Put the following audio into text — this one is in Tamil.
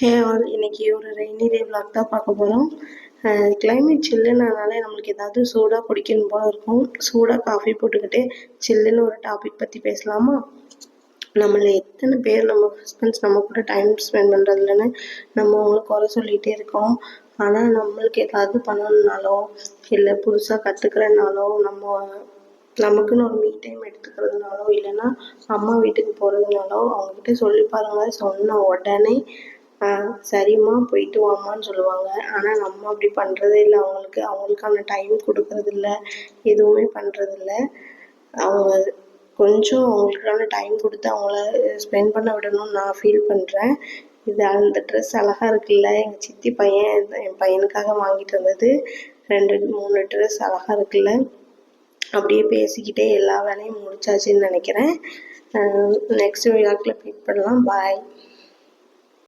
ஹே ஆல், இன்னைக்கு ஒரு ரெய்னி டே vlog தான் பார்க்க போகிறோம். கிளைமேட் சில்லுனாலே நம்மளுக்கு ஏதாவது சூடாக குடிக்கணும் போல இருக்கும். சூடாக காஃபி போட்டுக்கிட்டு சில்லுன்னு ஒரு டாபிக் பற்றி பேசலாமா? நம்மள எத்தனை பேர் நம்ம ஹஸ்பண்ட்ஸ் நம்ம கூட டைம் ஸ்பெண்ட் பண்ணுறதில்லன்னு நம்ம அவங்கள குறை சொல்லிகிட்டே இருக்கோம். ஆனால் நம்மளுக்கு ஏதாவது பண்ணணுன்னாலோ இல்லை புதுசாக கற்றுக்கிறனாலோ நமக்குன்னு ஒரு மீ டைம் எடுத்துக்கிறதுனாலோ இல்லைன்னா அம்மா வீட்டுக்கு போகிறதுனாலோ அவங்கக்கிட்ட சொல்லி பாருங்க, சொன்ன உடனே சரிம்மா போயிட்டு வாம்மான்னு சொல்லுவாங்க. ஆனால் நம்ம அப்படி பண்ணுறதே இல்லை. அவங்களுக்கான டைம் கொடுக்கறதில்ல, எதுவுமே பண்ணுறதில்ல. அவங்க கொஞ்சம் அவங்களுக்கான டைம் கொடுத்து அவங்கள ஸ்பெண்ட் பண்ண விடணும்னு நான் ஃபீல் பண்ணுறேன். அந்த ட்ரெஸ் அழகாக இருக்குல்ல, எங்கள் சித்தி பையன் என் பையனுக்காக வாங்கிட்டு வந்தது. 2-3 ட்ரெஸ் அழகாக இருக்குல்ல. அப்படியே பேசிக்கிட்டே எல்லா வேலையும் முடிச்சாச்சுன்னு நினைக்கிறேன். நெக்ஸ்ட் விழாக்கில் மீட் பண்ணலாம். பாய்.